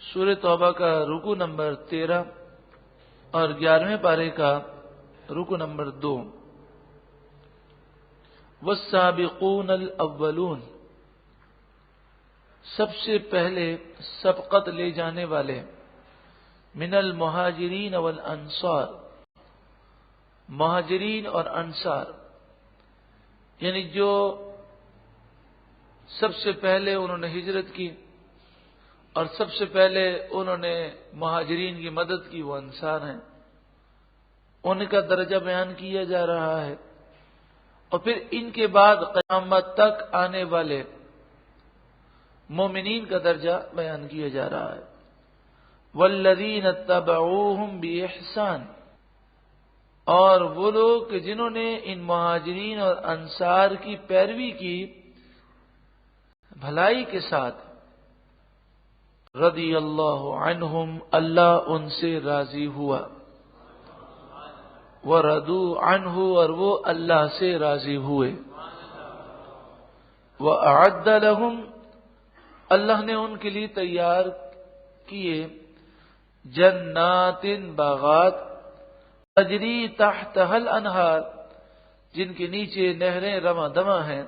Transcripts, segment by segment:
سورہ توبہ کا رکوع نمبر 13 اور 11ویں پارے کا رکوع نمبر 2۔ والسابقون الاولون، سب سے پہلے سبقت لے جانے والے، من المہاجرین والانصار، مہاجرین اور انصار، یعنی جو سب سے پہلے انہوں نے ہجرت کی اور سب سے پہلے انہوں نے مہاجرین کی مدد کی، وہ انصار ہیں، ان کا درجہ بیان کیا جا رہا ہے۔ اور پھر ان کے بعد قیامت تک آنے والے مومنین کا درجہ بیان کیا جا رہا ہے۔ والذین اتبعوہم بإحسان، اور وہ لوگ جنہوں نے ان مہاجرین اور انصار کی پیروی کی بھلائی کے ساتھ، رضی اللہ عنہم، اللہ ان سے راضی ہوا، وَرَضُوا عَنْهُ، اور وہ اللہ سے راضی ہوئے، وَأَعَدَّ لَهُمْ، اللہ نے ان کے لیے تیار کیے، جنات، باغات، تجری تحتها الانہار، جن کے نیچے نہریں رواں دواں ہیں،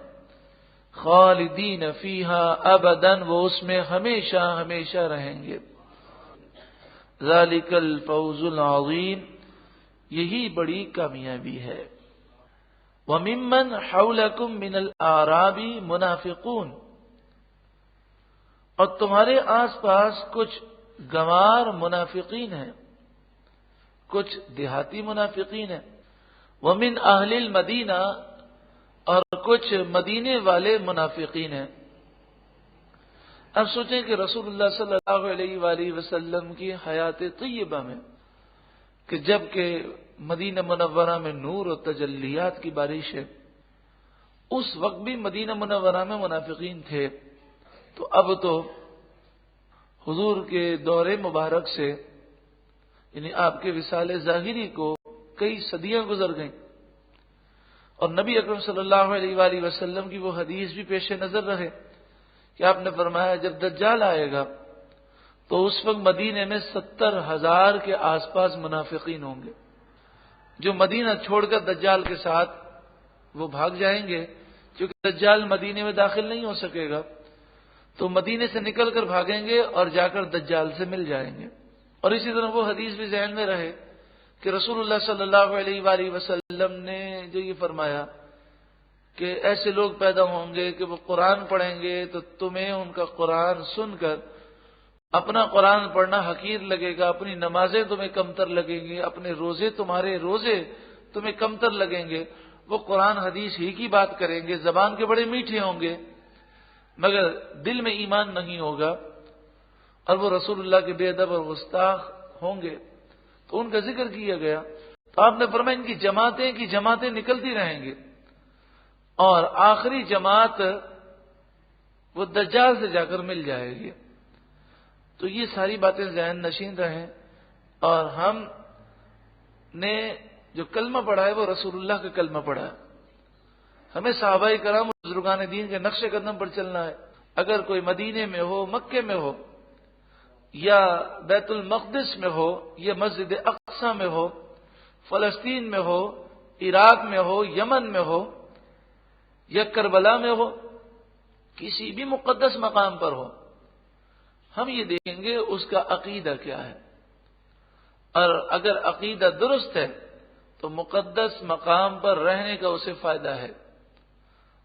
خالدین فیہا ابدا، وہ اس میں ہمیشہ ہمیشہ رہیں گے۔ ذالک الفوز العظیم، یہی بڑی کامیابی ہے۔ وَمِمَّنْ حَوْلَكُمْ مِنَ الْأَعْرَابِ مُنَافِقُونَ، اور تمہارے آس پاس کچھ گنوار منافقین ہیں، کچھ دیہاتی منافقین ہیں۔ وَمِنْ أَهْلِ الْمَدِينَةِ، اور کچھ مدینے والے منافقین ہیں۔ اب سوچیں کہ رسول اللہ صلی اللہ علیہ وآلہ وسلم کی حیات طیبہ میں، کہ جب کہ مدینہ منورہ میں نور و تجلیات کی بارش ہے، اس وقت بھی مدینہ منورہ میں منافقین تھے، تو اب تو حضور کے دور مبارک سے، یعنی آپ کے وصال ظاہری کو کئی صدیاں گزر گئیں، اور نبی اکرم صلی اللہ علیہ وآلہ وسلم کی وہ حدیث بھی پیش نظر رہے کہ آپ نے فرمایا جب دجال آئے گا تو اس وقت مدینے میں 70,000 کے آس پاس منافقین ہوں گے، جو مدینہ چھوڑ کر دجال کے ساتھ وہ بھاگ جائیں گے، کیونکہ دجال مدینے میں داخل نہیں ہو سکے گا، تو مدینے سے نکل کر بھاگیں گے اور جا کر دجال سے مل جائیں گے۔ اور اسی طرح وہ حدیث بھی ذہن میں رہے کہ رسول اللہ صلی اللہ علیہ وآلہ وسلم نے جو یہ فرمایا کہ ایسے لوگ پیدا ہوں گے کہ وہ قرآن پڑھیں گے تو تمہیں ان کا قرآن سن کر اپنا قرآن پڑھنا حقیر لگے گا، اپنی نمازیں تمہیں کمتر لگیں گی، اپنے روزے تمہارے روزے تمہیں کمتر لگیں گے، وہ قرآن حدیث ہی کی بات کریں گے، زبان کے بڑے میٹھے ہوں گے مگر دل میں ایمان نہیں ہوگا، اور وہ رسول اللہ کے بے ادب اور گستاخ ہوں گے، تو ان کا ذکر کیا گیا۔ تو آپ نے فرمایا ان کی جماعتیں نکلتی رہیں گے، اور آخری جماعت وہ دجال سے جا کر مل جائے گی۔ تو یہ ساری باتیں ذہن نشین رہیں، اور ہم نے جو کلمہ پڑھا ہے وہ رسول اللہ کا کلمہ پڑھا ہے، ہمیں صحابہ کرام بزرگان دین کے نقش قدم پر چلنا ہے۔ اگر کوئی مدینے میں ہو، مکے میں ہو، یا بیت المقدس میں ہو، یا مسجد اقصی میں ہو، فلسطین میں ہو، عراق میں ہو، یمن میں ہو، یا کربلا میں ہو، کسی بھی مقدس مقام پر ہو، ہم یہ دیکھیں گے اس کا عقیدہ کیا ہے، اور اگر عقیدہ درست ہے تو مقدس مقام پر رہنے کا اسے فائدہ ہے،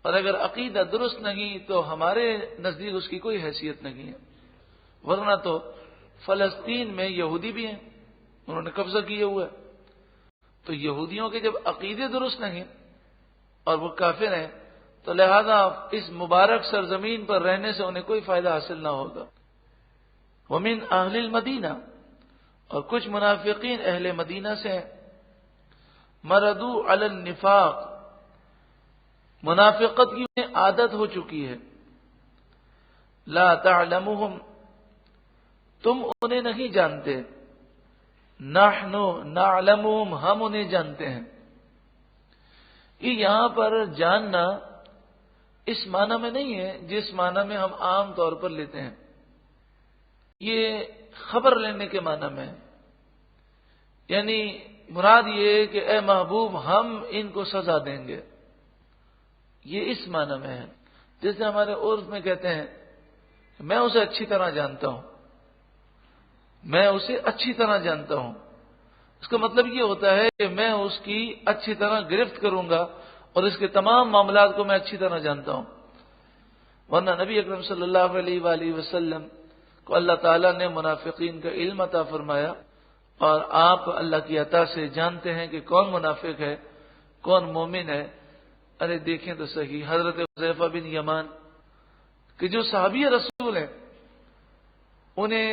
اور اگر عقیدہ درست نہیں تو ہمارے نزدیک اس کی کوئی حیثیت نہیں ہے۔ ورنہ تو فلسطین میں یہودی بھی ہیں، انہوں نے قبضہ کیے ہوا ہے، تو یہودیوں کے جب عقیدے درست نہیں اور وہ کافر ہیں تو لہذا اس مبارک سرزمین پر رہنے سے انہیں کوئی فائدہ حاصل نہ ہوگا۔ ومن اہل المدینہ، اور کچھ منافقین اہل مدینہ سے ہیں، مردوا علی النفاق، منافقت کی انہیں عادت ہو چکی ہے، لا تعلمهم، تم انہیں نہیں جانتے، نحن نعلمهم، ہم انہیں جانتے ہیں۔ یہ یہاں پر جاننا اس معنی میں نہیں ہے جس معنی میں ہم عام طور پر لیتے ہیں، یہ خبر لینے کے معنی میں، یعنی مراد یہ ہے کہ اے محبوب ہم ان کو سزا دیں گے، یہ اس معنی میں ہے۔ جیسے ہمارے عرف میں کہتے ہیں میں اسے اچھی طرح جانتا ہوں، میں اسے اچھی طرح جانتا ہوں، اس کا مطلب یہ ہوتا ہے کہ میں اس کی اچھی طرح گرفت کروں گا اور اس کے تمام معاملات کو میں اچھی طرح جانتا ہوں۔ ورنہ نبی اکرم صلی اللہ علیہ وآلہ وسلم کو اللہ تعالیٰ نے منافقین کا علم عطا فرمایا، اور آپ اللہ کی عطا سے جانتے ہیں کہ کون منافق ہے کون مومن ہے۔ ارے دیکھیں تو صحیح، حضرت حذیفہ بن یمان کہ جو صحابی رسول ہیں انہیں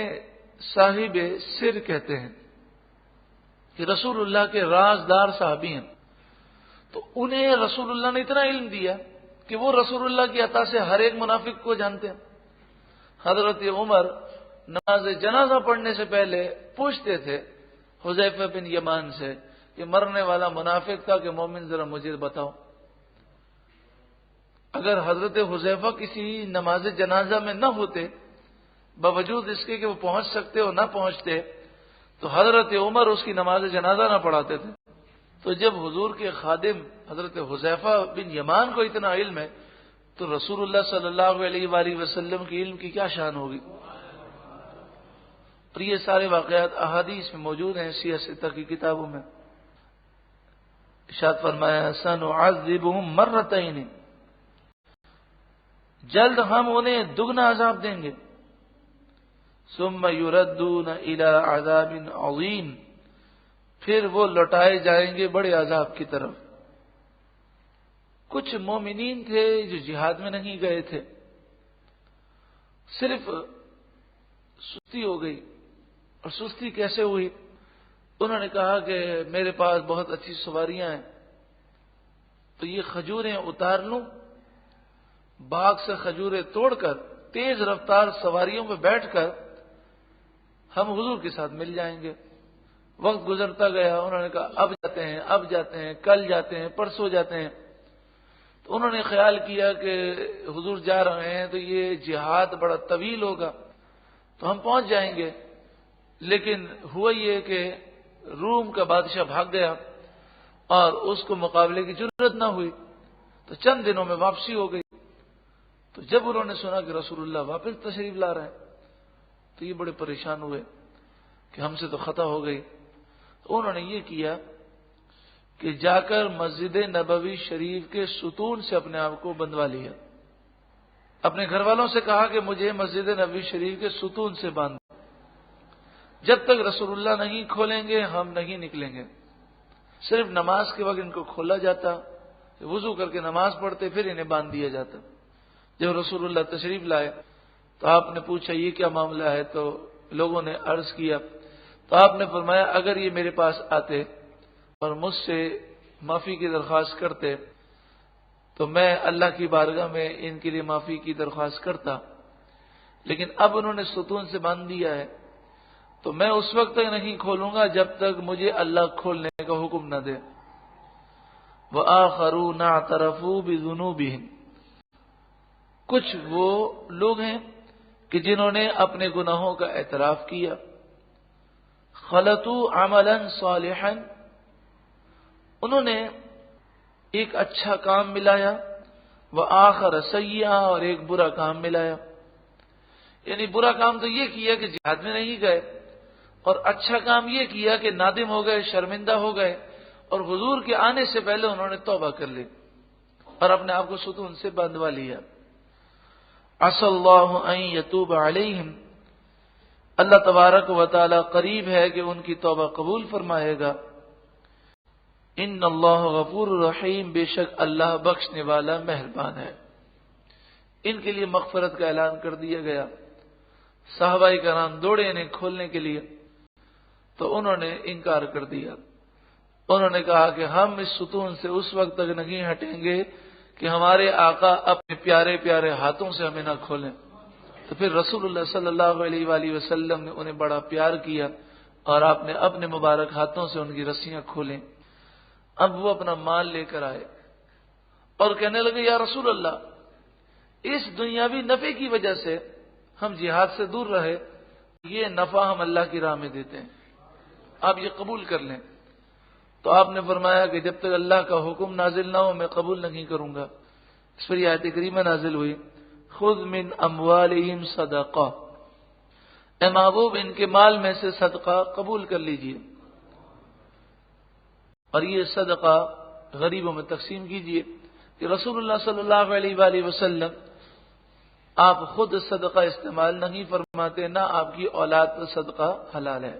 صاحب سر کہتے ہیں، کہ رسول اللہ کے رازدار صحابی ہیں، تو انہیں رسول اللہ نے اتنا علم دیا کہ وہ رسول اللہ کی عطا سے ہر ایک منافق کو جانتے ہیں۔ حضرت عمر نماز جنازہ پڑھنے سے پہلے پوچھتے تھے حذیفہ بن یمان سے کہ مرنے والا منافق تھا کہ مومن، ذرا مجھے بتاؤ۔ اگر حضرت حذیفہ کسی نماز جنازہ میں نہ ہوتے، باوجود اس کے کہ وہ پہنچ سکتے اور نہ پہنچتے، تو حضرت عمر اس کی نماز جنازہ نہ پڑھاتے تھے۔ تو جب حضور کے خادم حضرت حذیفہ بن یمان کو اتنا علم ہے تو رسول اللہ صلی اللہ علیہ وآلہ وسلم کی علم کی کیا شان ہوگی۔ اور یہ سارے واقعات احادیث میں موجود ہیں، سیرۃ ستہ کی کتابوں میں۔ ارشاد فرمایا سنعذبهم مرتين، جلد ہم انہیں دگنا عذاب دیں گے، ثم يردون الى عذاب عظیم، پھر وہ لوٹائے جائیں گے بڑے عذاب کی طرف۔ کچھ مومنین تھے جو جہاد میں نہیں گئے تھے، صرف سستی ہو گئی۔ اور سستی کیسے ہوئی؟ انہوں نے کہا کہ میرے پاس بہت اچھی سواریاں ہیں، تو یہ کھجوریں اتار لوں، باغ سے کھجوریں توڑ کر تیز رفتار سواریوں میں بیٹھ کر ہم حضور کے ساتھ مل جائیں گے۔ وقت گزرتا گیا، انہوں نے کہا اب جاتے ہیں، اب جاتے ہیں، کل جاتے ہیں، پرسوں جاتے ہیں۔ تو انہوں نے خیال کیا کہ حضور جا رہے ہیں تو یہ جہاد بڑا طویل ہوگا تو ہم پہنچ جائیں گے۔ لیکن ہوا یہ کہ روم کا بادشاہ بھاگ گیا اور اس کو مقابلے کی ضرورت نہ ہوئی، تو چند دنوں میں واپسی ہو گئی۔ تو جب انہوں نے سنا کہ رسول اللہ واپس تشریف لا رہے ہیں تو یہ بڑے پریشان ہوئے کہ ہم سے تو خطا ہو گئی۔ تو انہوں نے یہ کیا کہ جا کر مسجد نبوی شریف کے ستون سے اپنے آپ کو بندھوا لیا، اپنے گھر والوں سے کہا کہ مجھے مسجد نبوی شریف کے ستون سے باندھ، جب تک رسول اللہ نہیں کھولیں گے ہم نہیں نکلیں گے۔ صرف نماز کے وقت ان کو کھولا جاتا، وضو کر کے نماز پڑھتے، پھر انہیں باندھ دیا جاتا۔ جب رسول اللہ تشریف لائے تو آپ نے پوچھا یہ کیا معاملہ ہے، تو لوگوں نے عرض کیا، تو آپ نے فرمایا اگر یہ میرے پاس آتے اور مجھ سے معافی کی درخواست کرتے تو میں اللہ کی بارگاہ میں ان کے لیے معافی کی درخواست کرتا، لیکن اب انہوں نے ستون سے باندھ دیا ہے تو میں اس وقت تک نہیں کھولوں گا جب تک مجھے اللہ کھولنے کا حکم نہ دے۔ وَآخَرُونَ اعْتَرَفُوا بِذُنُوبِهِمْ، کچھ وہ لوگ ہیں کہ جنہوں نے اپنے گناہوں کا اعتراف کیا، خلطوا عملا صالحا، انہوں نے ایک اچھا کام ملایا، وآخر سیئا، اور ایک برا کام ملایا۔ یعنی برا کام تو یہ کیا کہ جہاد میں نہیں گئے، اور اچھا کام یہ کیا کہ نادم ہو گئے، شرمندہ ہو گئے، اور حضور کے آنے سے پہلے انہوں نے توبہ کر لی اور اپنے آپ کو ستون سے باندھوا لیا۔ عسى اللہ ان یتوب علیہم، اللہ تبارک و تعالی قریب ہے کہ ان کی توبہ قبول فرمائے گا۔ ان اللہ غفور رحیم، بے شک اللہ بخشنے والا مہربان ہے۔ ان کے لیے مغفرت کا اعلان کر دیا گیا۔ صحابہ کرام دوڑے انہیں کھولنے کے لیے تو انہوں نے انکار کر دیا۔ انہوں نے کہا کہ ہم اس ستون سے اس وقت تک نہیں ہٹیں گے کہ ہمارے آقا اپنے پیارے پیارے ہاتھوں سے ہمیں نہ کھولیں۔ تو پھر رسول اللہ صلی اللہ علیہ وآلہ وسلم نے انہیں بڑا پیار کیا اور آپ نے اپنے مبارک ہاتھوں سے ان کی رسیاں کھولیں۔ اب وہ اپنا مال لے کر آئے اور کہنے لگے یا رسول اللہ، اس دنیاوی نفع کی وجہ سے ہم جہاد سے دور رہے یہ نفع ہم اللہ کی راہ میں دیتے ہیں، آپ یہ قبول کر لیں۔ تو آپ نے فرمایا کہ جب تک اللہ کا حکم نازل نہ ہو میں قبول نہیں کروں گا۔ اس پر یہ آیت کریمہ نازل ہوئی، خذ من اموالہم صدقہ، اے محبوب ان کے مال میں سے صدقہ قبول کر لیجئے، اور یہ صدقہ غریبوں میں تقسیم کیجئے۔ کہ رسول اللہ صلی اللہ علیہ وآلہ وسلم آپ خود صدقہ استعمال نہیں فرماتے، نہ آپ کی اولاد پر صدقہ حلال ہے۔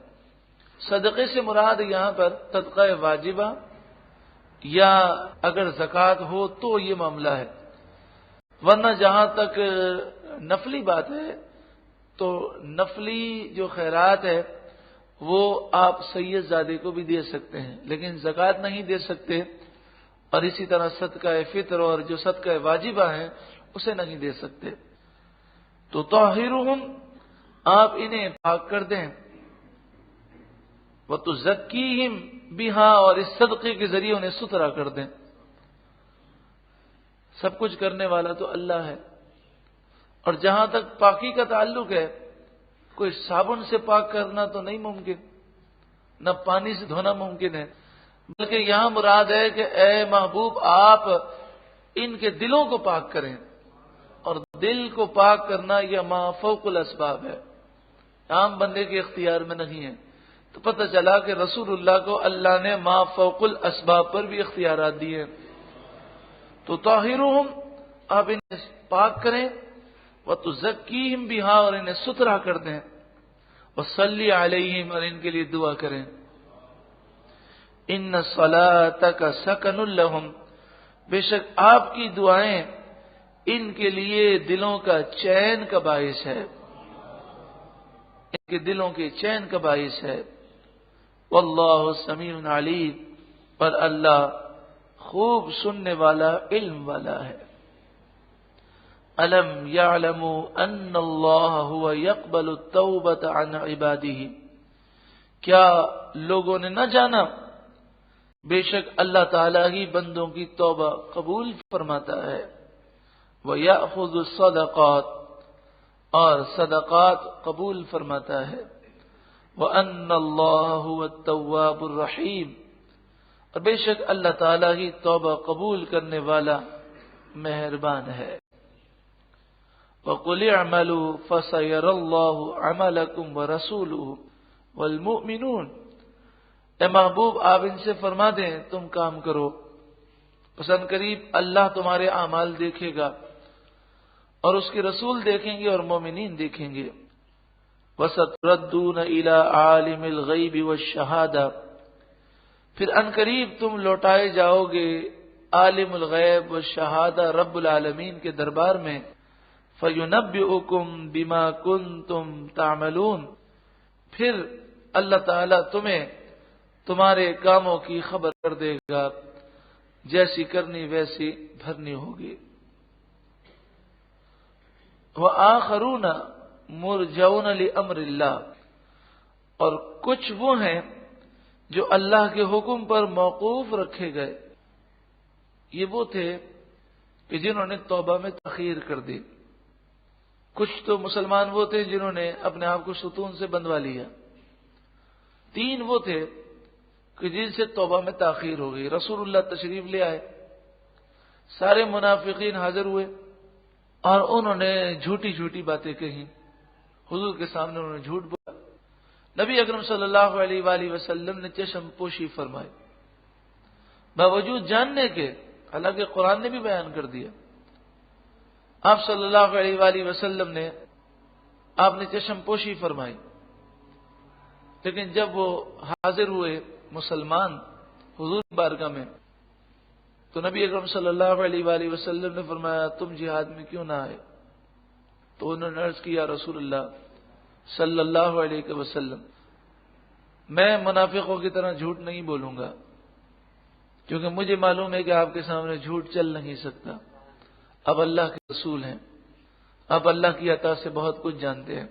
صدقے سے مراد یہاں پر صدقہ واجبہ یا اگر زکوٰۃ ہو تو یہ معاملہ ہے، ورنہ جہاں تک نفلی بات ہے تو نفلی جو خیرات ہے وہ آپ سید زادے کو بھی دے سکتے ہیں، لیکن زکوٰۃ نہیں دے سکتے، اور اسی طرح صدقہ فطر اور جو صدقہ واجبہ ہیں اسے نہیں دے سکتے۔ تو طاہرہم، آپ انہیں پاک کر دیں، وتزکیہم بہا، اور اس صدقے کے ذریعے انہیں ستھرا کر دیں۔ سب کچھ کرنے والا تو اللہ ہے، اور جہاں تک پاکی کا تعلق ہے کوئی صابن سے پاک کرنا تو نہیں ممکن، نہ پانی سے دھونا ممکن ہے، بلکہ یہاں مراد ہے کہ اے محبوب آپ ان کے دلوں کو پاک کریں، اور دل کو پاک کرنا یہ ما فوق الاسباب ہے، عام بندے کے اختیار میں نہیں ہے۔ تو پتہ چلا کہ رسول اللہ کو اللہ نے ما فوق الاسباب پر بھی اختیارات دیے۔ تو طاہرہم، آپ انہیں پاک کریں، وتزکیہم بہا، اور انہیں ستھرا کر دیں، وصلی علیہم، اور ان کے لیے دعا کریں۔ ان صلاتک سکن لہم، بے شک آپ کی دعائیں ان کے لیے دلوں کا چین کا باعث ہے، ان کے دلوں کے چین کا باعث ہے۔ واللہ سمیع علیم، اور اللہ خوب سننے والا، علم والا ہے۔ الم یعلموا ان اللہ هو يقبل التوبۃ عن عبادہ، کیا لوگوں نے نہ جانا بے شک اللہ تعالیٰ ہی بندوں کی توبہ قبول فرماتا ہے، وَيَأْخُذُ الصَّدَقَاتِ، اور صدقات قبول فرماتا ہے، وَأَنَّ اللَّهَ هُوَ التَّوَّابُ الرَّحِيمُ، اور بے شک اللہ تعالیٰ ہی توبہ قبول کرنے والا مہربان ہے۔ وَقُلِ اعْمَلُوا فَسَيَرَى اللَّهُ عَمَلَكُمْ وَرَسُولُهُ وَالْمُؤْمِنُونَ، اے محبوب آپ ان سے فرما دیں تم کام کرو، پسند قریب اللہ تمہارے اعمال دیکھے گا، اور اس کے رسول دیکھیں گے اور مومنین دیکھیں گے۔ وَسَتُرَدُّونَ إِلَىٰ عَالِمِ الْغَيْبِ وَالشَّهَادَةِ، پھر ان قریب تم لوٹائے جاؤ گے عالم الغیب والشہادہ رب العالمین کے دربار میں، فَيُنَبِّئُكُم بِمَا كُنتُمْ تَعْمَلُونَ، پھر اللہ تعالیٰ تمہیں تمہارے کاموں کی خبر کر دے گا، جیسی کرنی ویسی بھرنی ہوگی۔ وَآخَرُونَ مُرْجَوْنَ لِأَمْرِ اللَّهِ، اور کچھ وہ ہیں جو اللہ کے حکم پر موقوف رکھے گئے۔ یہ وہ تھے کہ جنہوں نے توبہ میں تاخیر کر دی۔ کچھ تو مسلمان وہ تھے جنہوں نے اپنے آپ کو ستون سے بندھوا لیا۔ تین وہ تھے کہ جن سے توبہ میں تاخیر ہو گئی۔ رسول اللہ تشریف لے آئے، سارے منافقین حاضر ہوئے، اور انہوں نے جھوٹی جھوٹی باتیں کہیں، حضور کے سامنے انہوں نے جھوٹ بولا۔ نبی اکرم صلی اللہ علیہ وآلہ وسلم نے چشم پوشی فرمائی، باوجود جاننے کے، حالانکہ قرآن نے بھی بیان کر دیا۔ آپ صلی اللہ علیہ وآلہ وسلم نے آپ نے چشم پوشی فرمائی، لیکن جب وہ حاضر ہوئے مسلمان حضور بارگاہ میں، تو نبی اکرم صلی اللہ علیہ وآلہ وسلم نے فرمایا تم جہاد میں کیوں نہ آئے؟ تو انہوں نے عرض کیا رسول اللہ صلی اللہ علیہ وسلم، میں منافقوں کی طرح جھوٹ نہیں بولوں گا، کیونکہ مجھے معلوم ہے کہ آپ کے سامنے جھوٹ چل نہیں سکتا، اب اللہ کے رسول ہیں، اب اللہ کی عطا سے بہت کچھ جانتے ہیں۔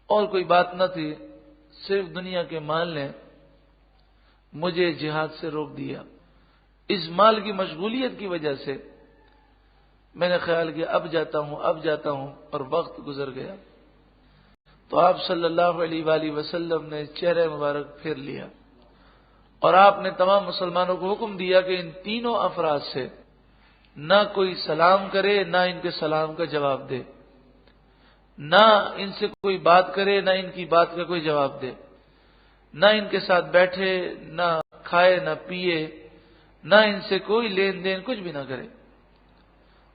اور کوئی بات نہ تھی، صرف دنیا کے مال نے مجھے جہاد سے روک دیا۔ اس مال کی مشغولیت کی وجہ سے میں نے خیال کیا اب جاتا ہوں اور وقت گزر گیا۔ تو آپ صلی اللہ علیہ وآلہ وسلم نے چہرہ مبارک پھیر لیا اور آپ نے تمام مسلمانوں کو حکم دیا کہ ان تینوں افراد سے نہ کوئی سلام کرے، نہ ان کے سلام کا جواب دے، نہ ان سے کوئی بات کرے، نہ ان کی بات کا کوئی جواب دے، نہ ان کے ساتھ بیٹھے، نہ کھائے، نہ پیے، نہ ان سے کوئی لین دین کچھ بھی نہ کرے۔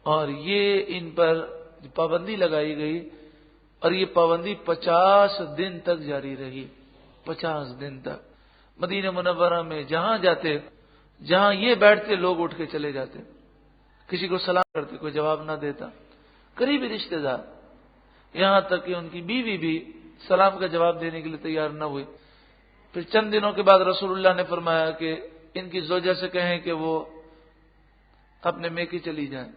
اور یہ ان پر پابندی لگائی گئی اور یہ پابندی 50 دن تک جاری رہی۔ 50 دن تک مدینہ منورہ میں جہاں جاتے، جہاں یہ بیٹھتے، لوگ اٹھ کے چلے جاتے، کسی کو سلام کرتے، کوئی جواب نہ دیتا۔ قریبی رشتہ دار، یہاں تک کہ ان کی بیوی بھی سلام کا جواب دینے کے لیے تیار نہ ہوئی۔ پھر چند دنوں کے بعد رسول اللہ نے فرمایا کہ ان کی زوجہ سے کہیں کہ وہ اپنے میکے چلی جائیں۔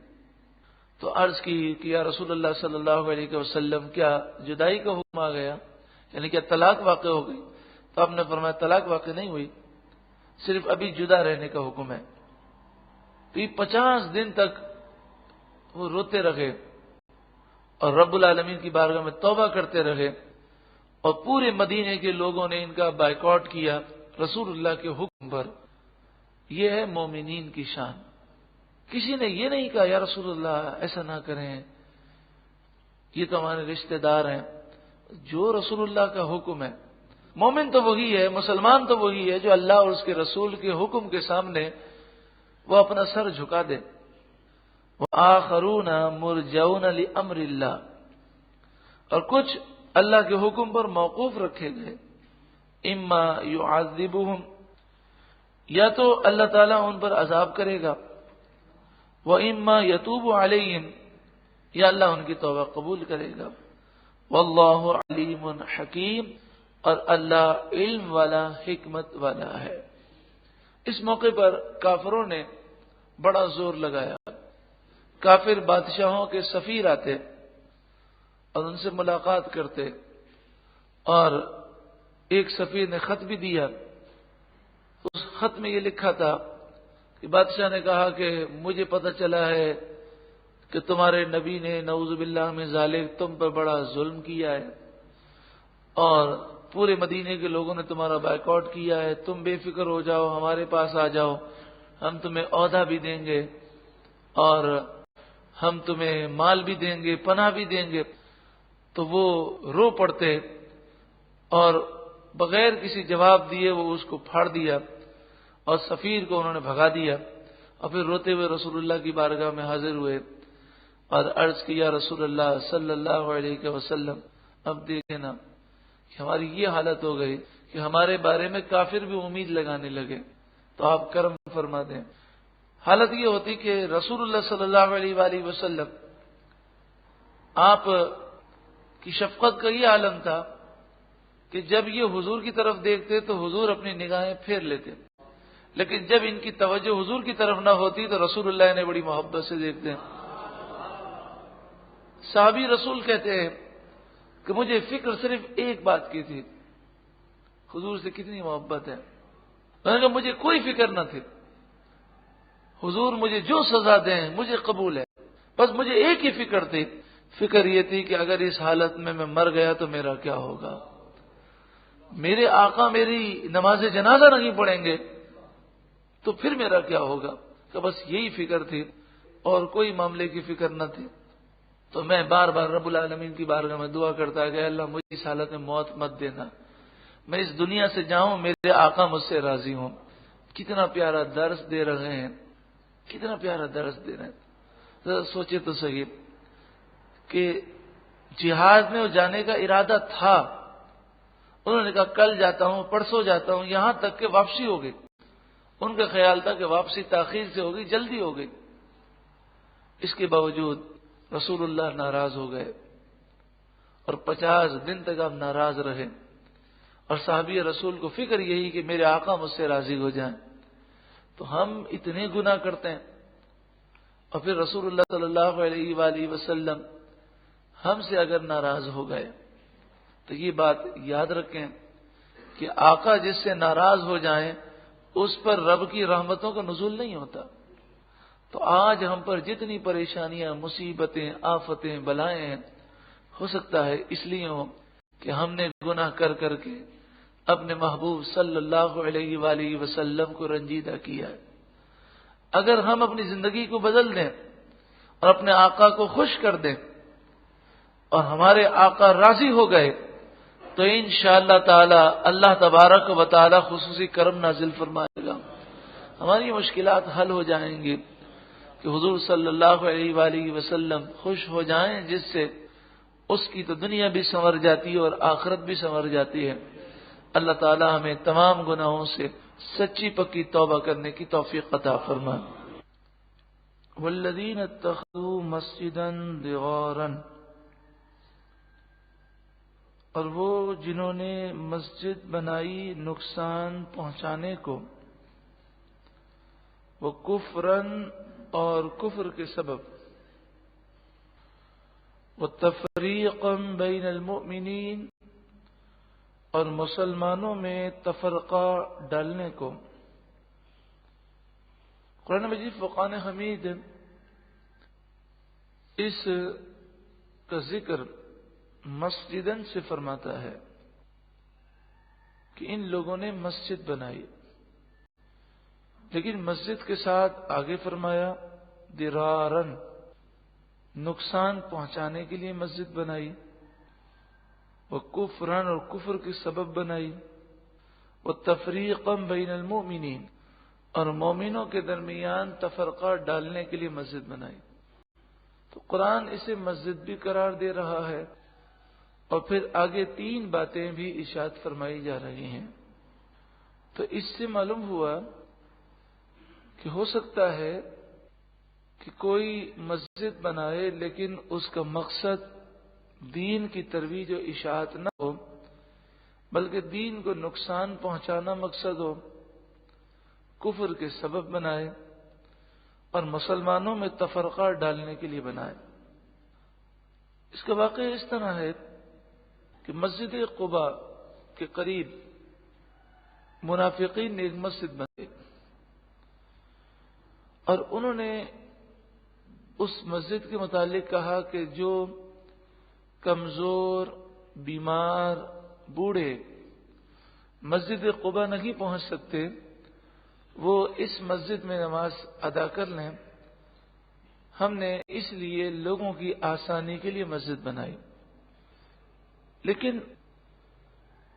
تو عرض کی کہ یا رسول اللہ صلی اللہ علیہ وسلم، کیا جدائی کا حکم آ گیا؟ یعنی کیا طلاق واقع ہو گئی؟ تو آپ نے فرمایا طلاق واقع نہیں ہوئی، صرف ابھی جدا رہنے کا حکم ہے۔ تو یہ 50 دن تک وہ روتے رہے اور رب العالمین کی بارگاہ میں توبہ کرتے رہے، اور پورے مدینے کے لوگوں نے ان کا بائیکاٹ کیا رسول اللہ کے حکم پر۔ یہ ہے مومنین کی شان۔ کسی نے یہ نہیں کہا یا رسول اللہ ایسا نہ کریں، یہ تو ہمارے رشتہ دار ہیں۔ جو رسول اللہ کا حکم ہے، مومن تو وہی ہے، مسلمان تو وہی ہے جو اللہ اور اس کے رسول کے حکم کے سامنے وہ اپنا سر جھکا دے۔ وآخرون مرجون لأمر اللہ، اور کچھ اللہ کے حکم پر موقوف رکھے گئے۔ اما یعذبہم، یا تو اللہ تعالیٰ ان پر عذاب کرے گا، وَإِمَّا يَتُوبُ عَلَيْهِمْ، یا اللہ ان کی توبہ قبول کرے گا۔ واللہ علیم حکیم، اور اللہ علم والا، حکمت والا ہے۔ اس موقع پر کافروں نے بڑا زور لگایا۔ کافر بادشاہوں کے سفیر آتے اور ان سے ملاقات کرتے، اور ایک سفیر نے خط بھی دیا۔ اس خط میں یہ لکھا تھا کہ بادشاہ نے کہا کہ مجھے پتہ چلا ہے کہ تمہارے نبی نے نعوذ باللہ من ذالک تم پر بڑا ظلم کیا ہے، اور پورے مدینے کے لوگوں نے تمہارا بائیکاٹ کیا ہے۔ تم بے فکر ہو جاؤ، ہمارے پاس آ جاؤ، ہم تمہیں عہدہ بھی دیں گے اور ہم تمہیں مال بھی دیں گے، پناہ بھی دیں گے۔ تو وہ رو پڑتے اور بغیر کسی جواب دیے وہ اس کو پھاڑ دیا اور سفیر کو انہوں نے بھگا دیا، اور پھر روتے ہوئے رسول اللہ کی بارگاہ میں حاضر ہوئے اور عرض کیا رسول اللہ صلی اللہ علیہ وسلم، اب دیکھیں نا کہ ہماری یہ حالت ہو گئی کہ ہمارے بارے میں کافر بھی امید لگانے لگے، تو آپ کرم فرما دیں۔ حالت یہ ہوتی کہ رسول اللہ صلی اللہ علیہ وآلہ وسلم، آپ کی شفقت کا یہ عالم تھا کہ جب یہ حضور کی طرف دیکھتے تو حضور اپنی نگاہیں پھیر لیتے، لیکن جب ان کی توجہ حضور کی طرف نہ ہوتی تو رسول اللہ نے بڑی محبت سے دیکھتے ہیں۔ صحابی رسول کہتے ہیں کہ مجھے فکر صرف ایک بات کی تھی، حضور سے کتنی محبت ہے، میں نے کہا مجھے کوئی فکر نہ تھی، حضور مجھے جو سزا دیں مجھے قبول ہے، بس مجھے ایک ہی فکر تھی، فکر یہ تھی کہ اگر اس حالت میں مر گیا تو میرا کیا ہوگا، میرے آقا میری نماز جنازہ نہیں پڑھیں گے تو پھر میرا کیا ہوگا، کہ بس یہی فکر تھی اور کوئی معاملے کی فکر نہ تھی۔ تو میں بار بار رب العالمین کی بارگاہ میں دعا کرتا کہ اللہ مجھے اس حالت میں موت مت دینا، میں اس دنیا سے جاؤں میرے آقا مجھ سے راضی ہوں۔ کتنا پیارا درس دے رہے ہیں، کتنا پیارا درس دے رہے ہیں۔ ذرا سوچے تو صحیح کہ جہاد میں جانے کا ارادہ تھا، انہوں نے کہا کل جاتا ہوں، پرسوں جاتا ہوں، یہاں تک کہ واپسی ہو گئی۔ ان کا خیال تھا کہ واپسی تاخیر سے ہوگی، جلدی ہو گئی، اس کے باوجود رسول اللہ ناراض ہو گئے اور 50 دن تک آپ ناراض رہے، اور صحابی رسول کو فکر یہی کہ میرے آقا مجھ سے راضی ہو جائیں۔ تو ہم اتنے گناہ کرتے ہیں اور پھر رسول اللہ صلی اللہ علیہ وآلہ وسلم ہم سے اگر ناراض ہو گئے تو یہ بات یاد رکھیں کہ آقا جس سے ناراض ہو جائیں اس پر رب کی رحمتوں کا نزول نہیں ہوتا۔ تو آج ہم پر جتنی پریشانیاں، مصیبتیں، آفتیں، بلائیں ہیں، ہو سکتا ہے اس لیے ہو کہ ہم نے گناہ کر کر کے اپنے محبوب صلی اللہ علیہ وآلہ وسلم کو رنجیدہ کیا ہے۔ اگر ہم اپنی زندگی کو بدل دیں اور اپنے آقا کو خوش کر دیں اور ہمارے آقا راضی ہو گئے تو انشاءاللہ تعالی اللہ تبارک و تعالی خصوصی کرم نازل فرمائے گا، ہماری مشکلات حل ہو جائیں گی کہ حضور صلی اللہ علیہ وآلہ وسلم خوش ہو جائیں، جس سے اس کی تو دنیا بھی سنور جاتی ہے اور آخرت بھی سنور جاتی ہے۔ اللہ تعالی ہمیں تمام گناہوں سے سچی پکی توبہ کرنے کی توفیق عطا فرمائے۔ والذین اتخذوا مسجدا ضرارا، اور وہ جنہوں نے مسجد بنائی نقصان پہنچانے کو، وہ کفرن اور کفر کے سبب، وہ تفریقا بین المؤمنین اور مسلمانوں میں تفرقہ ڈالنے کو۔ قرآن مجید فرقان حمید اس کا ذکر مسجدن سے فرماتا ہے کہ ان لوگوں نے مسجد بنائی، لیکن مسجد کے ساتھ آگے فرمایا درارن، نقصان پہنچانے کے لیے مسجد بنائی، وہ کفرن اور کفر کے سبب بنائی، وہ تفریقا بین المؤمنین اور مومنوں کے درمیان تفرقہ ڈالنے کے لیے مسجد بنائی۔ تو قرآن اسے مسجد بھی قرار دے رہا ہے اور پھر آگے 3 باتیں بھی ارشاد فرمائی جا رہی ہیں۔ تو اس سے معلوم ہوا کہ ہو سکتا ہے کہ کوئی مسجد بنائے لیکن اس کا مقصد دین کی ترویج و اشاعت نہ ہو، بلکہ دین کو نقصان پہنچانا مقصد ہو، کفر کے سبب بنائے اور مسلمانوں میں تفرقہ ڈالنے کے لیے بنائے۔ اس کا واقعہ اس طرح ہے کہ مسجد قباء کے قریب منافقین نے ایک مسجد بنائی اور انہوں نے اس مسجد کے متعلق کہا کہ جو کمزور، بیمار، بوڑھے مسجد قباء نہیں پہنچ سکتے وہ اس مسجد میں نماز ادا کر لیں۔ ہم نے اس لیے لوگوں کی آسانی کے لیے مسجد بنائی، لیکن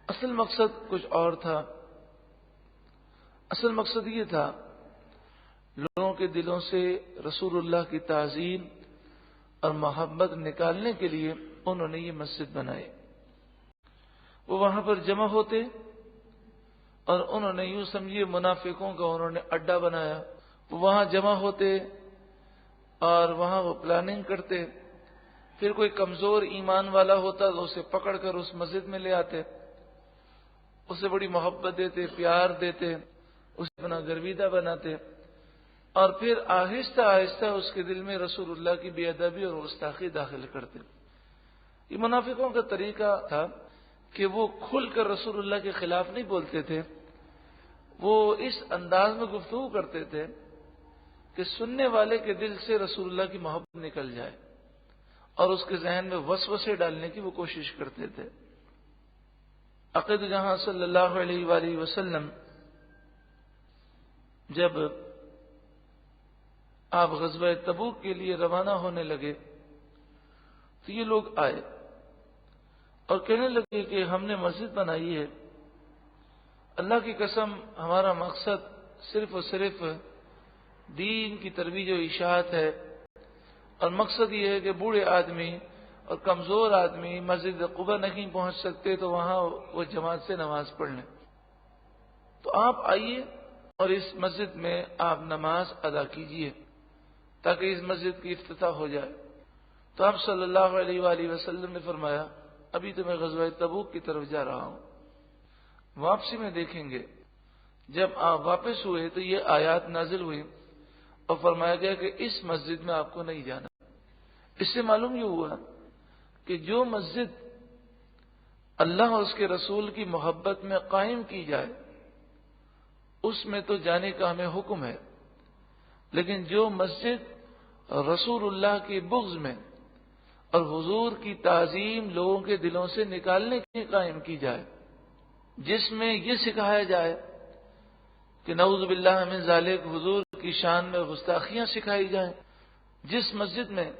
اصل مقصد کچھ اور تھا۔ اصل مقصد یہ تھا لوگوں کے دلوں سے رسول اللہ کی تعظیم اور محبت نکالنے کے لیے انہوں نے یہ مسجد بنائی۔ وہ وہاں پر جمع ہوتے اور انہوں نے یوں سمجھیے منافقوں کا انہوں نے اڈا بنایا۔ وہ وہاں جمع ہوتے اور وہاں وہ پلاننگ کرتے، پھر کوئی کمزور ایمان والا ہوتا تو اسے پکڑ کر اس مسجد میں لے آتے، اسے بڑی محبت دیتے، پیار دیتے، اسے اپنا گرویدہ بناتے، اور پھر آہستہ آہستہ اس کے دل میں رسول اللہ کی بے ادبی اور گستاخی داخل کرتے۔ یہ منافقوں کا طریقہ تھا کہ وہ کھل کر رسول اللہ کے خلاف نہیں بولتے تھے، وہ اس انداز میں گفتگو کرتے تھے کہ سننے والے کے دل سے رسول اللہ کی محبت نکل جائے اور اس کے ذہن میں وسوسے ڈالنے کی وہ کوشش کرتے تھے۔ عقید جہاں صلی اللہ علیہ وآلہ وسلم جب آپ غزوہ تبوک کے لیے روانہ ہونے لگے تو یہ لوگ آئے اور کہنے لگے کہ ہم نے مسجد بنائی ہے، اللہ کی قسم ہمارا مقصد صرف اور صرف دین کی ترویج و اشاعت ہے، اور مقصد یہ ہے کہ بوڑھے آدمی اور کمزور آدمی مسجد قباء نہیں پہنچ سکتے تو وہاں وہ جماعت سے نماز پڑھ لیں۔ تو آپ آئیے اور اس مسجد میں آپ نماز ادا کیجئے تاکہ اس مسجد کی افتتاح ہو جائے۔ تو آپ صلی اللہ علیہ وآلہ وسلم نے فرمایا ابھی تو میں غزوہ تبوک کی طرف جا رہا ہوں، واپسی میں دیکھیں گے۔ جب آپ واپس ہوئے تو یہ آیات نازل ہوئی اور فرمایا گیا کہ اس مسجد میں آپ کو نہیں جانا۔ اس سے معلوم یہ ہوا کہ جو مسجد اللہ اور اس کے رسول کی محبت میں قائم کی جائے اس میں تو جانے کا ہمیں حکم ہے، لیکن جو مسجد رسول اللہ کی بغض میں اور حضور کی تعظیم لوگوں کے دلوں سے نکالنے کے لیے قائم کی جائے، جس میں یہ سکھایا جائے کہ نعوذ باللہ من ذالک، حضور کی شان میں گستاخیاں سکھائی جائیں، جس مسجد میں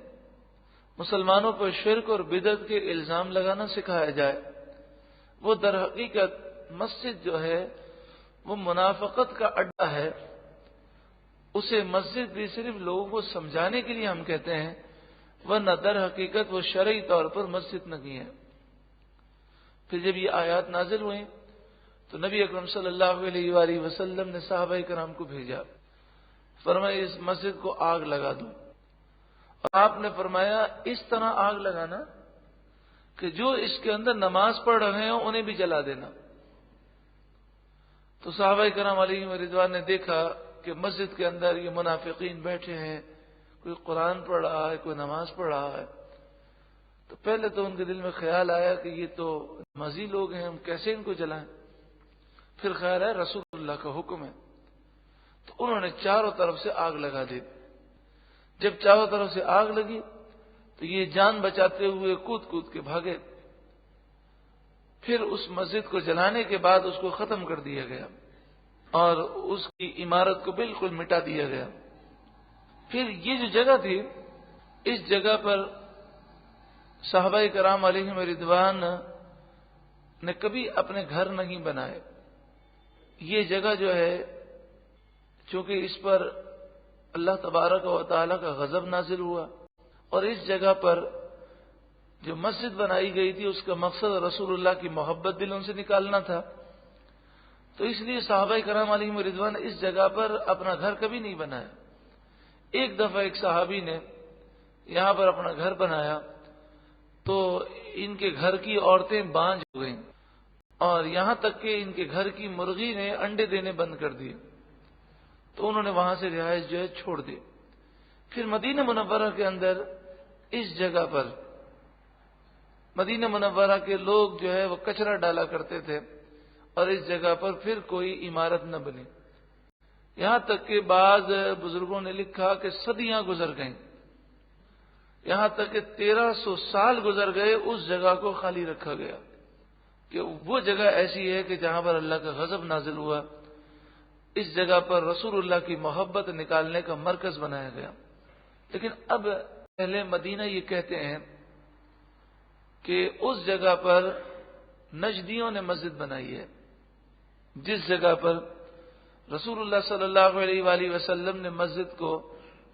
مسلمانوں پر شرک اور بدعت کے الزام لگانا سکھایا جائے، وہ در حقیقت مسجد جو ہے وہ منافقت کا اڈا ہے۔ اسے مسجد بھی صرف لوگوں کو سمجھانے کے لیے ہم کہتے ہیں، ورنہ در حقیقت وہ شرعی طور پر مسجد نہیں ہے۔ پھر جب یہ آیات نازل ہوئیں تو نبی اکرم صلی اللہ علیہ وآلہ وسلم نے صحابہ کرام کو بھیجا، فرمایا اس مسجد کو آگ لگا دو، اور آپ نے فرمایا اس طرح آگ لگانا کہ جو اس کے اندر نماز پڑھ رہے ہوں انہیں بھی جلا دینا۔ تو صحابہ کرام علیہ رضوان نے دیکھا کہ مسجد کے اندر یہ منافقین بیٹھے ہیں، کوئی قرآن پڑھ رہا ہے، کوئی نماز پڑھ رہا ہے، تو پہلے تو ان کے دل میں خیال آیا کہ یہ تو نمازی لوگ ہیں، ہم کیسے ان کو جلائیں؟ پھر خیال ہے رسول اللہ کا حکم ہے، تو انہوں نے چاروں طرف سے آگ لگا دی۔ جب چاروں طرف سے آگ لگی تو یہ جان بچاتے ہوئے کود کود کے بھاگے۔ پھر اس مسجد کو جلانے کے بعد اس کو ختم کر دیا گیا اور اس کی عمارت کو بالکل مٹا دیا گیا۔ پھر یہ جو جگہ تھی، اس جگہ پر صحابہ کرام علیہم رضوان نے کبھی اپنے گھر نہیں بنائے۔ یہ جگہ جو ہے چونکہ اس پر اللہ تبارک و تعالی کا غضب نازل ہوا، اور اس جگہ پر جو مسجد بنائی گئی تھی اس کا مقصد رسول اللہ کی محبت دلوں سے نکالنا تھا، تو اس لیے صحابہ کرام علیہم رضوان نے اس جگہ پر اپنا گھر کبھی نہیں بنایا۔ ایک دفعہ ایک صحابی نے یہاں پر اپنا گھر بنایا تو ان کے گھر کی عورتیں بانجھ ہو گئیں، اور یہاں تک کہ ان کے گھر کی مرغی نے انڈے دینے بند کر دیے، تو انہوں نے وہاں سے رہائش جو ہے چھوڑ دی۔ پھر مدینہ منورہ کے اندر اس جگہ پر مدینہ منورہ کے لوگ جو ہے وہ کچرا ڈالا کرتے تھے، اور اس جگہ پر پھر کوئی عمارت نہ بنی، یہاں تک کہ بعض بزرگوں نے لکھا کہ صدیاں گزر گئیں، یہاں تک کہ 1300 سال گزر گئے، اس جگہ کو خالی رکھا گیا کہ وہ جگہ ایسی ہے کہ جہاں پر اللہ کا غضب نازل ہوا، اس جگہ پر رسول اللہ کی محبت نکالنے کا مرکز بنایا گیا۔ لیکن اب اہل مدینہ یہ کہتے ہیں کہ اس جگہ پر نجدیوں نے مسجد بنائی ہے، جس جگہ پر رسول اللہ صلی اللہ علیہ وآلہ وسلم نے مسجد کو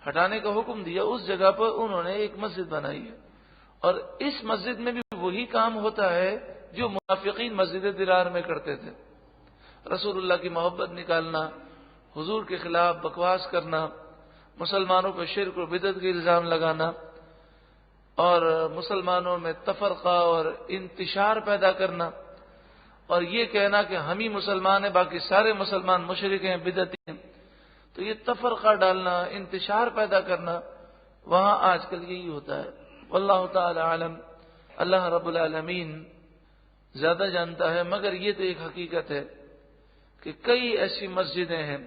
ہٹانے کا حکم دیا، اس جگہ پر انہوں نے ایک مسجد بنائی ہے، اور اس مسجد میں بھی وہی کام ہوتا ہے جو منافقین مسجد درار میں کرتے تھے، رسول اللہ کی محبت نکالنا، حضور کے خلاف بکواس کرنا، مسلمانوں پر شرک و بدعت کے الزام لگانا، اور مسلمانوں میں تفرقہ اور انتشار پیدا کرنا، اور یہ کہنا کہ ہم ہی مسلمان ہیں باقی سارے مسلمان مشرک ہیں، بدعتی ہیں۔ تو یہ تفرقہ ڈالنا، انتشار پیدا کرنا، وہاں آج کل یہی ہوتا ہے۔ واللہ تعالی عالم، اللہ رب العالمین زیادہ جانتا ہے، مگر یہ تو ایک حقیقت ہے کہ کئی ایسی مسجدیں ہیں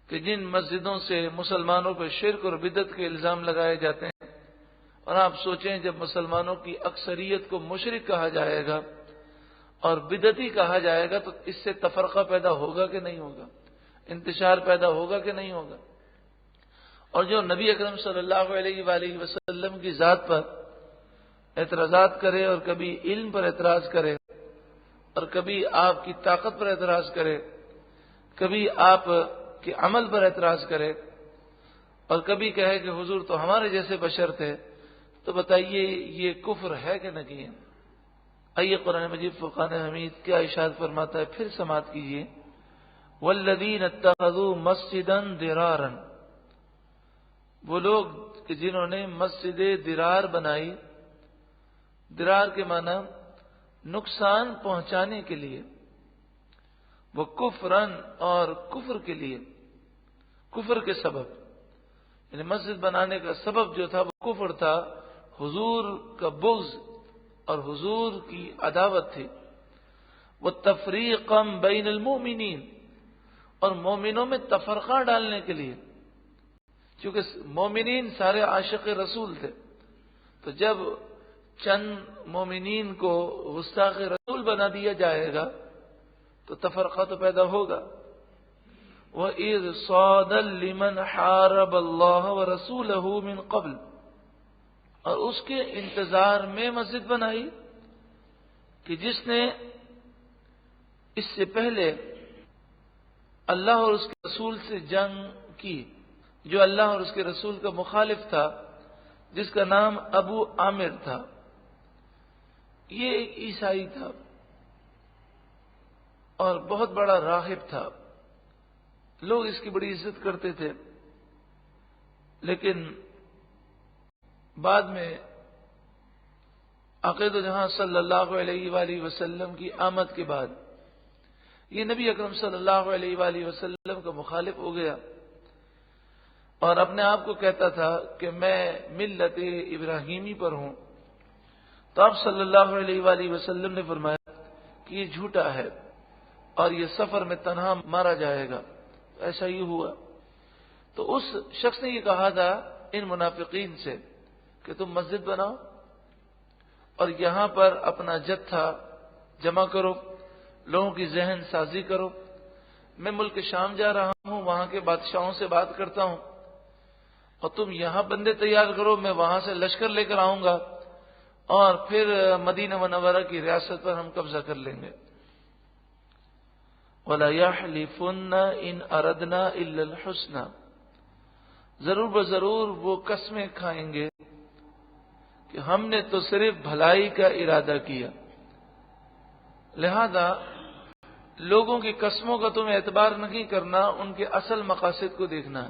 کہ جن مسجدوں سے مسلمانوں پر شرک اور بدعت کے الزام لگائے جاتے ہیں، اور آپ سوچیں جب مسلمانوں کی اکثریت کو مشرک کہا جائے گا اور بدعتی کہا جائے گا تو اس سے تفرقہ پیدا ہوگا کہ نہیں ہوگا، انتشار پیدا ہوگا کہ نہیں ہوگا۔ اور جو نبی اکرم صلی اللہ علیہ وآلہ وسلم کی ذات پر اعتراضات کرے، اور کبھی علم پر اعتراض کرے، اور کبھی آپ کی طاقت پر اعتراض کرے، کبھی آپ کے عمل پر اعتراض کرے، اور کبھی کہے کہ حضور تو ہمارے جیسے بشر تھے، تو بتائیے یہ کفر ہے کہ نہیں ہے؟ آئیے قرآن مجید فرقان حمید کیا ارشاد فرماتا ہے، پھر سماعت کیجیے۔ والذین اتخذوا مسجدا ضرارا، وہ لوگ کہ جنہوں نے مسجد درار بنائی، درار کے معنی نقصان پہنچانے کے لیے، وہ کفرن اور کفر کے لیے، کفر کے سبب، یعنی مسجد بنانے کا سبب جو تھا وہ کفر تھا، حضور کا بغض اور حضور کی عداوت تھی، وہ تفریقا بین المؤمنین، اور مومنوں میں تفرقہ ڈالنے کے لیے، چونکہ مومنین سارے عاشق رسول تھے، تو جب چند مومنین کو گستاخ رسول بنا دیا جائے گا تو تفرقہ تو پیدا ہوگا. وَإِذْ صَادًا لِمَنْ حَارَبَ اللَّهَ وَرَسُولَهُ مِنْ قَبْلِ، اور اس کے انتظار میں مسجد بنائی کہ جس نے اس سے پہلے اللہ اور اس کے رسول سے جنگ کی، جو اللہ اور اس کے رسول کا مخالف تھا، جس کا نام ابو عامر تھا. یہ ایک عیسائی تھا اور بہت بڑا راہب تھا. لوگ اس کی بڑی عزت کرتے تھے، لیکن بعد میں عقید و جہاں صلی اللہ علیہ وآلہ وسلم کی آمد کے بعد یہ نبی اکرم صلی اللہ علیہ وآلہ وسلم کا مخالف ہو گیا اور اپنے آپ کو کہتا تھا کہ میں ملت ابراہیمی پر ہوں. تو آپ صلی اللہ علیہ وآلہ وسلم نے فرمایا کہ یہ جھوٹا ہے اور یہ سفر میں تنہا مارا جائے گا. ایسا ہی ہوا. تو اس شخص نے یہ کہا تھا ان منافقین سے کہ تم مسجد بناؤ اور یہاں پر اپنا جتھا جمع کرو، لوگوں کی ذہن سازی کرو. میں ملک شام جا رہا ہوں، وہاں کے بادشاہوں سے بات کرتا ہوں، اور تم یہاں بندے تیار کرو، میں وہاں سے لشکر لے کر آؤں گا اور پھر مدینہ منورہ کی ریاست پر ہم قبضہ کر لیں گے. وَلَا يَحْلِفُنَّ إِنْ أَرَدْنَا إِلَّا الْحُسْنَى، ضرور بضرور وہ قسمیں کھائیں گے کہ ہم نے تو صرف بھلائی کا ارادہ کیا. لہذا لوگوں کی قسموں کا تم اعتبار نہیں کرنا، ان کے اصل مقاصد کو دیکھنا.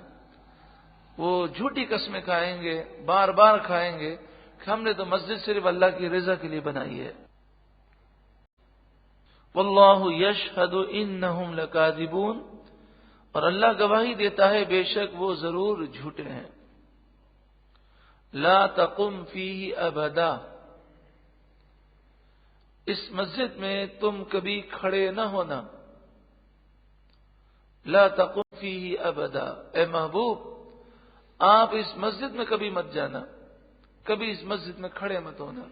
وہ جھوٹی قسمیں کھائیں گے، بار بار کھائیں گے کہ ہم نے تو مسجد صرف اللہ کی رضا کے لیے بنائی ہے. واللہ یشہد انہم لکاذبون، اور اللہ گواہی دیتا ہے بے شک وہ ضرور جھوٹے ہیں. لا تقم فیہ ابدا، اس مسجد میں تم کبھی کھڑے نہ ہونا. لا تقم فیہ ابدا، اے محبوب آپ اس مسجد میں کبھی مت جانا، کبھی اس مسجد میں کھڑے مت ہونا.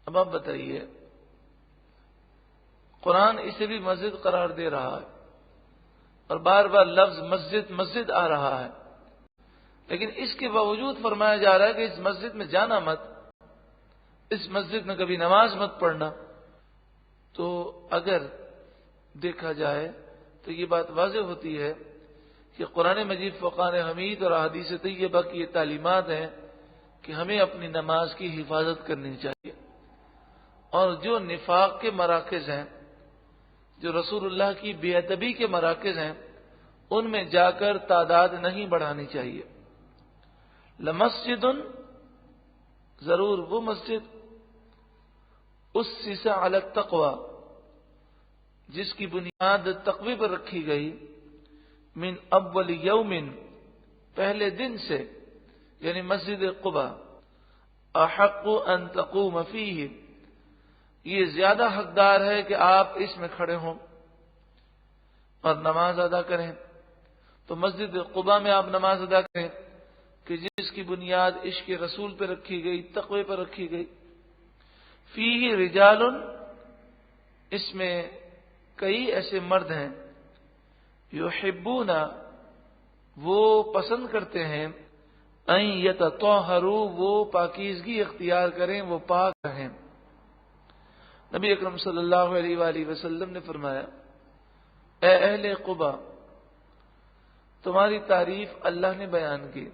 اب آپ بتائیے، قرآن اسے بھی مسجد قرار دے رہا ہے اور بار بار لفظ مسجد مسجد آ رہا ہے، لیکن اس کے باوجود فرمایا جا رہا ہے کہ اس مسجد میں جانا مت، اس مسجد میں کبھی نماز مت پڑھنا. تو اگر دیکھا جائے تو یہ بات واضح ہوتی ہے کہ قرآن مجید فقان حمید اور احادیث طیبہ کی یہ تعلیمات ہیں کہ ہمیں اپنی نماز کی حفاظت کرنی چاہیے، اور جو نفاق کے مراکز ہیں، جو رسول اللہ کی بے ادبی کے مراکز ہیں، ان میں جا کر تعداد نہیں بڑھانی چاہیے. لمسجد، ضرور وہ مسجد، اسس علی التقوی، جس کی بنیاد تقوی پر رکھی گئی، من اول یوم، پہلے دن سے، یعنی مسجد قباء، احق ان تقوم فیہ، یہ زیادہ حقدار ہے کہ آپ اس میں کھڑے ہوں اور نماز ادا کریں. تو مسجد قباء میں آپ نماز ادا کریں کہ جس کی بنیاد عشق رسول پہ رکھی گئی، تقوی پر رکھی گئی. فیہ رجال، اس میں کئی ایسے مرد ہیں، یحبون، وہ پسند کرتے ہیں، ان یتطہروا، وہ پاکیزگی اختیار کریں، وہ پاک رہیں. نبی اکرم صلی اللہ علیہ وآلہ وسلم نے فرمایا، اے اہل قباء، تمہاری تعریف اللہ نے بیان کی،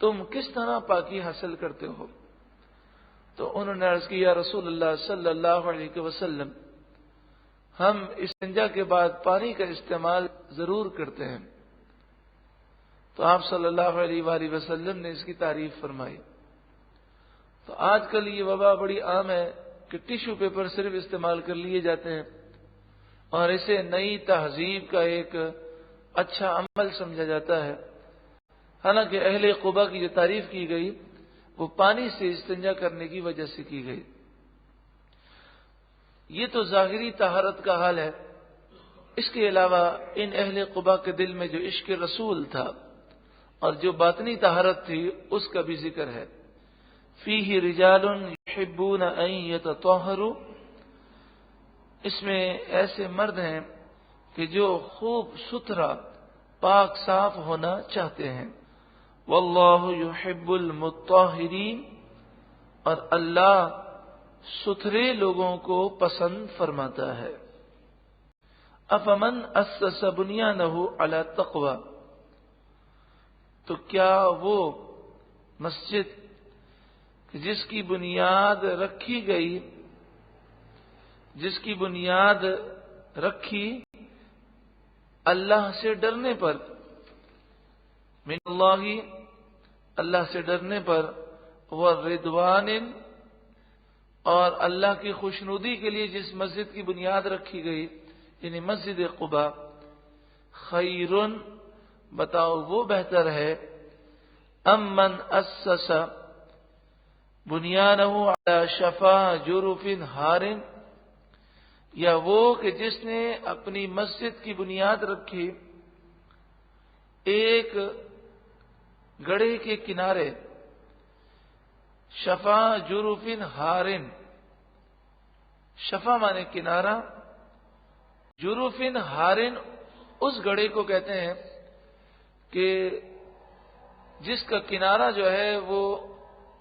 تم کس طرح پاکی حاصل کرتے ہو؟ تو انہوں نے عرض کی، یا رسول اللہ صلی اللہ علیہ وسلم، ہم استنجا کے بعد پانی کا استعمال ضرور کرتے ہیں. تو آپ صلی اللہ علیہ وآلہ وسلم نے اس کی تعریف فرمائی. تو آج کل یہ وبا بڑی عام ہے کہ ٹیشو پیپر صرف استعمال کر لیے جاتے ہیں اور اسے نئی تہذیب کا ایک اچھا عمل سمجھا جاتا ہے، حالانکہ اہل قباء کی جو تعریف کی گئی وہ پانی سے استنجا کرنے کی وجہ سے کی گئی. یہ تو ظاہری طہارت کا حال ہے. اس کے علاوہ ان اہل قباء کے دل میں جو عشق رسول تھا اور جو باطنی طہارت تھی اس کا بھی ذکر ہے. فیہ رجال یحبون ان یتطہروا، اس میں ایسے مرد ہیں کہ جو خوب ستھرا پاک صاف ہونا چاہتے ہیں. واللہ یحب المطہرین، اور اللہ ستھرے لوگوں کو پسند فرماتا ہے. افمن اسس بنیانہ علی التقوی، تو کیا وہ مسجد جس کی بنیاد رکھی گئی، جس کی بنیاد رکھی اللہ سے ڈرنے پر، من اللہ، اللہ سے ڈرنے پر، والرضوان، اور اللہ کی خوشنودی کے لیے جس مسجد کی بنیاد رکھی گئی یعنی مسجد قباء، خیر، بتاؤ وہ بہتر ہے، ام من اسس بنیانہ علی شفا جرف ہار، یا وہ کہ جس نے اپنی مسجد کی بنیاد رکھی ایک گڑھے کے کنارے، شفا جرف ہار، شفا مانے کنارہ، جرف ہار اس گڑھے کو کہتے ہیں کہ جس کا کنارہ جو ہے وہ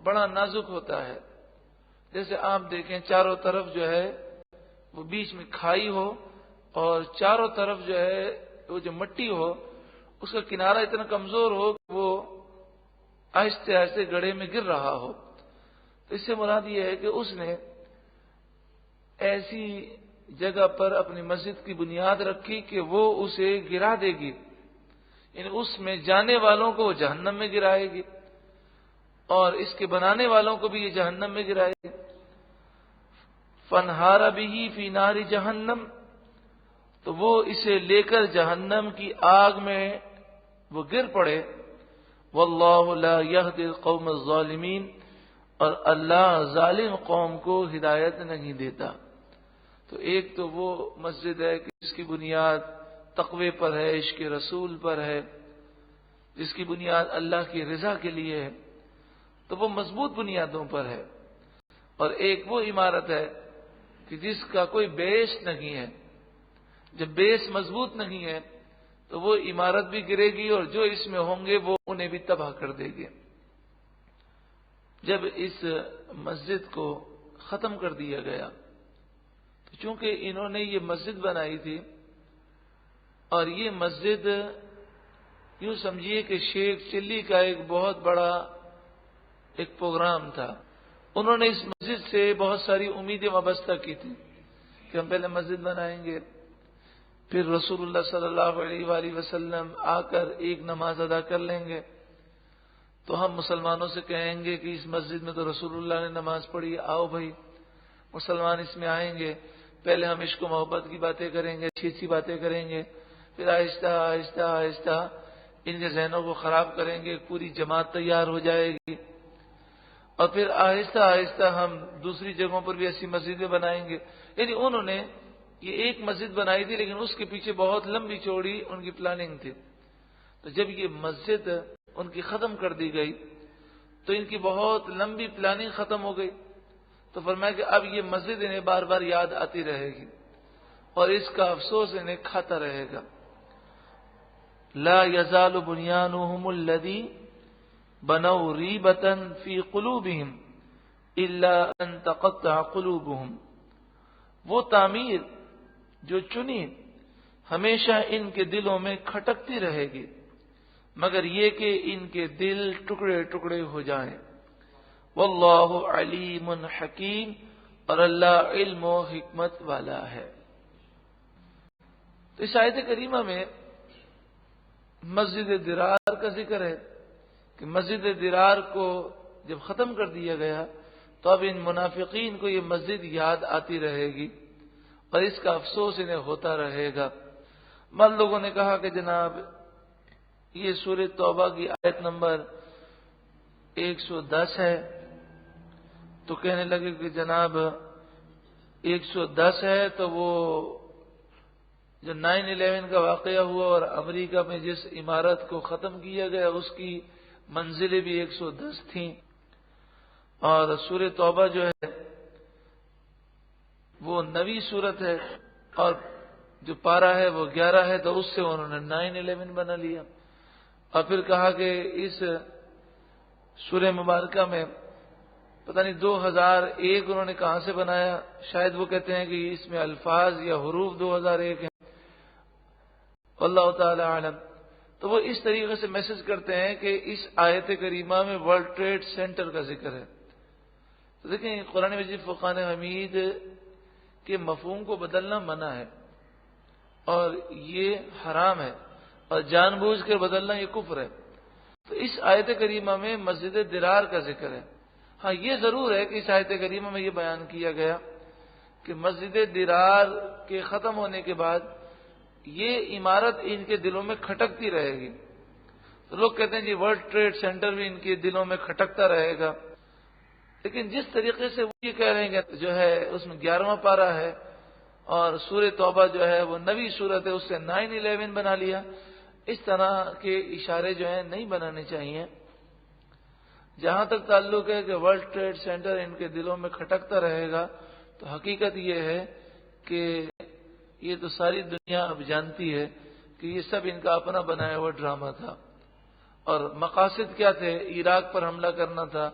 بڑا نازک ہوتا ہے. جیسے آپ دیکھیں چاروں طرف جو ہے وہ بیچ میں کھائی ہو اور چاروں طرف جو ہے وہ جو مٹی ہو اس کا کنارہ اتنا کمزور ہو کہ وہ آہستہ آہستہ گڑھے میں گر رہا ہو. تو اس سے مراد یہ ہے کہ اس نے ایسی جگہ پر اپنی مسجد کی بنیاد رکھی کہ وہ اسے گرا دے گی، یعنی اس میں جانے والوں کو وہ جہنم میں گرائے گی اور اس کے بنانے والوں کو بھی یہ جہنم میں گرائے گی. فنہار بھی فی نار جہنم، تو وہ اسے لے کر جہنم کی آگ میں وہ گر پڑے. واللہ لا یہدی القوم الظالمین، اور اللہ ظالم قوم کو ہدایت نہیں دیتا. تو ایک تو وہ مسجد ہے کہ جس کی بنیاد تقوی پر ہے، عشق رسول پر ہے، جس کی بنیاد اللہ کی رضا کے لیے ہے، تو وہ مضبوط بنیادوں پر ہے. اور ایک وہ عمارت ہے کہ جس کا کوئی بیس نہیں ہے. جب بیس مضبوط نہیں ہے تو وہ عمارت بھی گرے گی اور جو اس میں ہوں گے وہ انہیں بھی تباہ کر دے گے. جب اس مسجد کو ختم کر دیا گیا تو چونکہ انہوں نے یہ مسجد بنائی تھی اور یہ مسجد یوں سمجھیے کہ شیخ چلی کا ایک بہت بڑا ایک پروگرام تھا. انہوں نے اس مسجد سے بہت ساری امیدیں وابستہ کی تھی کہ ہم پہلے مسجد بنائیں گے، پھر رسول اللہ صلی اللہ علیہ وآلہ وسلم آ کر ایک نماز ادا کر لیں گے تو ہم مسلمانوں سے کہیں گے کہ اس مسجد میں تو رسول اللہ نے نماز پڑھی، آؤ بھائی مسلمان اس میں آئیں گے. پہلے ہم عشق و محبت کی باتیں کریں گے، اچھی اچھی باتیں کریں گے، پھر آہستہ آہستہ آہستہ ان کے ذہنوں کو خراب کریں گے، پوری جماعت تیار ہو جائے گی اور پھر آہستہ آہستہ ہم دوسری جگہوں پر بھی ایسی مسجدیں بنائیں گے. یعنی انہوں نے یہ ایک مسجد بنائی تھی لیکن اس کے پیچھے بہت لمبی چوڑی ان کی پلاننگ تھی. تو جب یہ مسجد ان کی ختم کر دی گئی تو ان کی بہت لمبی پلاننگ ختم ہو گئی. تو فرمایا کہ اب یہ مسجد انہیں بار بار یاد آتی رہے گی اور اس کا افسوس انہیں کھاتا رہے گا. لا یزال بنیانہم الذی بنوا ریبۃ فی قلوبہم الا ان تقطع قلوبہم، وہ تعمیر جو چنی ہمیشہ ان کے دلوں میں کھٹکتی رہے گی مگر یہ کہ ان کے دل ٹکڑے ٹکڑے ہو جائیں. واللہ علیم حکیم، اور اللہ علم و حکمت والا ہے. تو اس آیت کریمہ میں مسجد درار کا ذکر ہے کہ مسجد درار کو جب ختم کر دیا گیا تو اب ان منافقین کو یہ مسجد یاد آتی رہے گی اور اس کا افسوس انہیں ہوتا رہے گا. بعض لوگوں نے کہا کہ جناب یہ سورہ توبہ کی آیت نمبر 110 ہے، تو کہنے لگے کہ جناب 110 ہے تو وہ جو 9/11 کا واقعہ ہوا اور امریکہ میں جس عمارت کو ختم کیا گیا اس کی منزلیں بھی 110 تھیں، اور سورہ توبہ جو ہے وہ 9ویں سورت ہے اور جو پارہ ہے وہ 11 ہے، تو اس سے انہوں نے 9/11 بنا لیا۔ اور پھر کہا کہ اس سورہ مبارکہ میں پتہ نہیں 2001 انہوں نے کہاں سے بنایا، شاید وہ کہتے ہیں کہ اس میں الفاظ یا حروف 2001 ہیں، اللہ تعالی عالم۔ تو وہ اس طریقے سے میسج کرتے ہیں کہ اس آیت کریمہ میں ورلڈ ٹریڈ سینٹر کا ذکر ہے۔ تو دیکھیں قرآن مجید فرقان حمید کے مفہوم کو بدلنا منع ہے اور یہ حرام ہے، اور جان بوجھ کر بدلنا یہ کفر ہے۔ تو اس آیت کریمہ میں مسجد درار کا ذکر ہے۔ ہاں یہ ضرور ہے کہ اس آیت کریمہ میں یہ بیان کیا گیا کہ مسجد درار کے ختم ہونے کے بعد یہ عمارت ان کے دلوں میں کھٹکتی رہے گی۔ تو لوگ کہتے ہیں جی ورلڈ ٹریڈ سینٹر بھی ان کے دلوں میں کھٹکتا رہے گا، لیکن جس طریقے سے وہ یہ کہہ رہے ہیں کہ جو ہے اس میں 11واں پارہ ہے اور سورہ توبہ جو ہے وہ 9ویں سورت ہے، اس سے 9/11 بنا لیا، اس طرح کے اشارے جو ہیں نہیں بنانے چاہیے۔ جہاں تک تعلق ہے کہ ورلڈ ٹریڈ سینٹر ان کے دلوں میں کھٹکتا رہے گا، تو حقیقت یہ ہے کہ یہ تو ساری دنیا اب جانتی ہے کہ یہ سب ان کا اپنا بنایا ہوا ڈرامہ تھا، اور مقاصد کیا تھے؟ عراق پر حملہ کرنا تھا،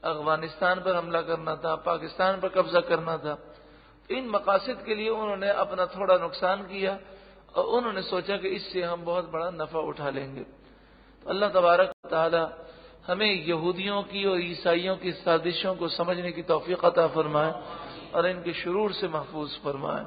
افغانستان پر حملہ کرنا تھا، پاکستان پر قبضہ کرنا تھا۔ ان مقاصد کے لیے انہوں نے اپنا تھوڑا نقصان کیا اور انہوں نے سوچا کہ اس سے ہم بہت بڑا نفع اٹھا لیں گے۔ تو اللہ تبارک و تعالی ہمیں یہودیوں کی اور عیسائیوں کی سازشوں کو سمجھنے کی توفیق عطا فرمائے اور ان کے شرور سے محفوظ فرمائے۔